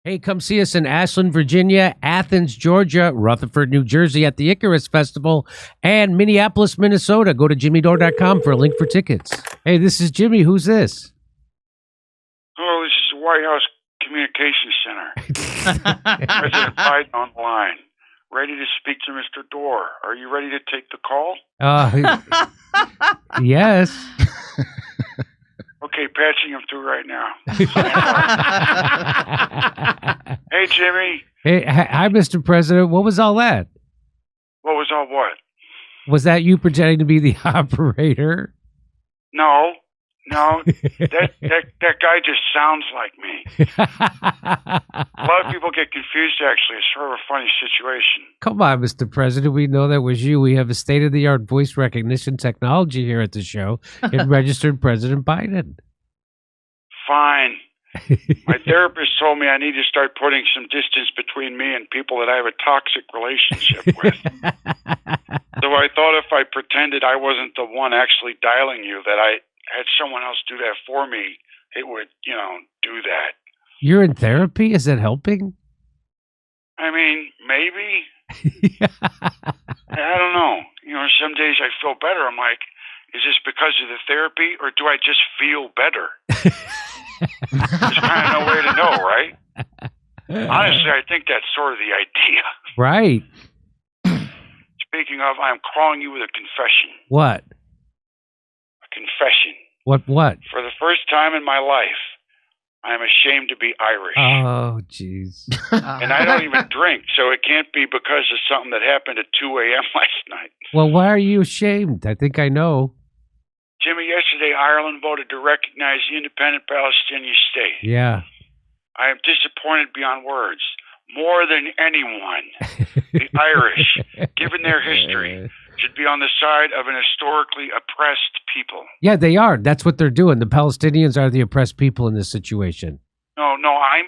Hey, come see us in Ashland, Virginia, Athens, Georgia, Rutherford, New Jersey at the Icarus Festival, and Minneapolis, Minnesota. Go to jimmydore.com for a link for tickets. Hey, this is Jimmy. Who's this? Hello, this is the White House Communications Center. President Biden on the line. Ready to speak to Mr. Dore. Are you ready to take the call? Yes. Okay, patching him through right now. Hey, Jimmy. Hey, hi, Mr. President. What was all that? What was all what? Was that you pretending to be the operator? No. That guy just sounds like me. A lot of people get confused, actually. It's sort of a funny situation. Come on, Mr. President. We know that was you. We have a state-of-the-art voice recognition technology here at the show. It registered President Biden. Fine. My therapist told me I need to start putting some distance between me and people that I have a toxic relationship with. So I thought if I pretended I wasn't the one actually dialing you, that I had someone else do that for me, it would, do that. You're in therapy? Is that helping? I mean, maybe. I don't know. Some days I feel better. I'm like, is this because of the therapy, or do I just feel better? There's kind of no way to know, right? Honestly, I think that's sort of the idea. Right. Speaking of, I'm calling you with a confession. What? Confession. What? For the first time in my life, I'm ashamed to be Irish. Oh, jeez. And I don't even drink, so it can't be because of something that happened at 2 a.m. last night. Well, why are you ashamed? I think I know. Jimmy, yesterday Ireland voted to recognize the independent Palestinian state. Yeah. I am disappointed beyond words. More than anyone, the Irish, given their history, should be on the side of an historically oppressed people. Yeah, they are. That's what they're doing. The Palestinians are the oppressed people in this situation. No, I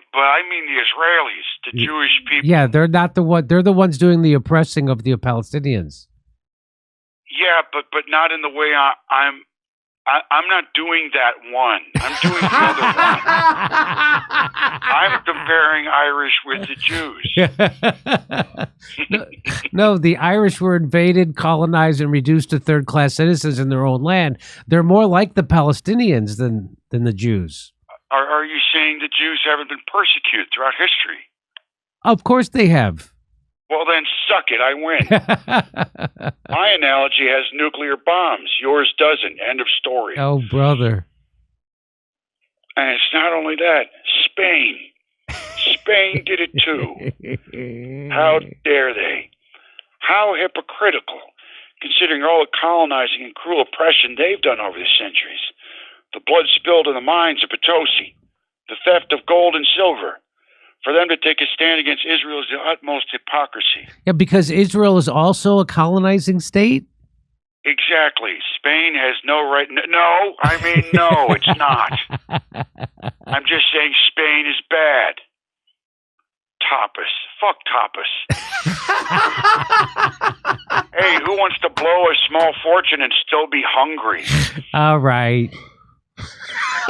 mean the Israelis, the Jewish people. Yeah, they're not the one. They're the ones doing the oppressing of the Palestinians. Yeah, but not in the way I'm not doing that one. I'm doing the other one. I'm comparing Irish with the Jews. No, the Irish were invaded, colonized, and reduced to third-class citizens in their own land. They're more like the Palestinians than the Jews. Are you saying the Jews haven't been persecuted throughout history? Of course they have. Well, then suck it. I win. My analogy has nuclear bombs. Yours doesn't. End of story. Oh, brother. And it's not only that. Spain. Spain did it too. How dare they? How hypocritical, considering all the colonizing and cruel oppression they've done over the centuries. The blood spilled in the mines of Potosi. The theft of gold and silver. For them to take a stand against Israel is the utmost hypocrisy. Yeah, because Israel is also a colonizing state? Exactly. Spain has no right. No, it's not. I'm just saying Spain is bad. Tapas. Fuck tapas. Hey, who wants to blow a small fortune and still be hungry? All right.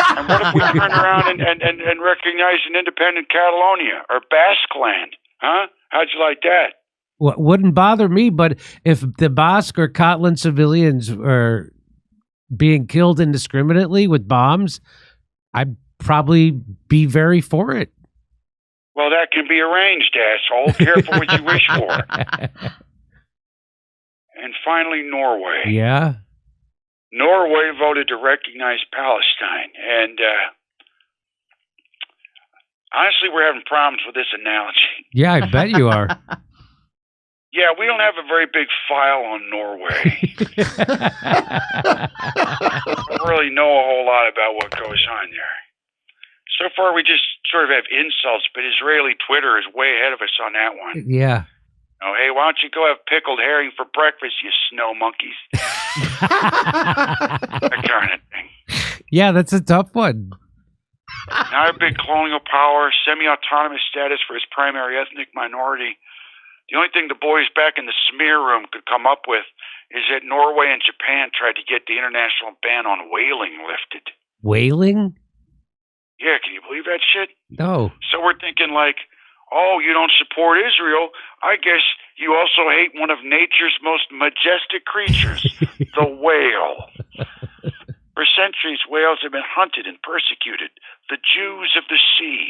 And what if we turn around and recognize an independent Catalonia or Basque land? Huh? How'd you like that? Well, wouldn't bother me, but if the Basque or Catalan civilians are being killed indiscriminately with bombs, I'd probably be very for it. Well, that can be arranged, asshole. Careful what you wish for. And finally, Norway. Yeah? Norway voted to recognize Palestine, and honestly, we're having problems with this analogy. Yeah, I bet you are. Yeah, we don't have a very big file on Norway. We don't really know a whole lot about what goes on there. So far, we just sort of have insults, but Israeli Twitter is way ahead of us on that one. Yeah. Oh, hey, why don't you go have pickled herring for breakfast, you snow monkeys? That kind of thing. Yeah, that's a tough one. Now, a big colonial power, semi-autonomous status for its primary ethnic minority. The only thing the boys back in the smear room could come up with is that Norway and Japan tried to get the international ban on whaling lifted. Whaling? Yeah, can you believe that shit? No. So we're thinking like, oh, you don't support Israel. I guess you also hate one of nature's most majestic creatures, the whale. For centuries, whales have been hunted and persecuted. The Jews of the sea.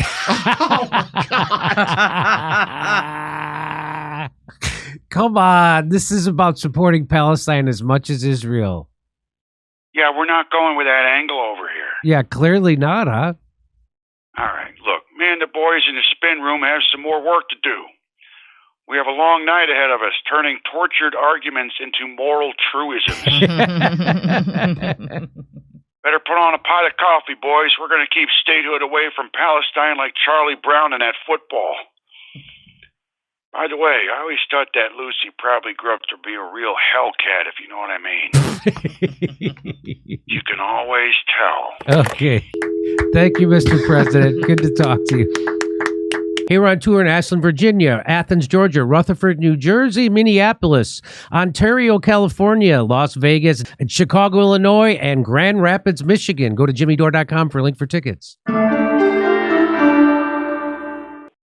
Come on. This is about supporting Palestine as much as Israel. Yeah, we're not going with that angle over here. Yeah, clearly not, huh? All right, look, me and the boys in the spin room have some more work to do. We have a long night ahead of us, turning tortured arguments into moral truisms. Better put on a pot of coffee, boys. We're going to keep statehood away from Palestine like Charlie Brown in that football. By the way, I always thought that Lucy probably grew up to be a real hellcat, if you know what I mean. You can always tell. Okay. Thank you, Mr. President. Good to talk to you. Here on tour in Ashland, Virginia, Athens, Georgia, Rutherford, New Jersey, Minneapolis, Ontario, California, Las Vegas, and Chicago, Illinois, and Grand Rapids, Michigan. Go to jimmydore.com for a link for tickets.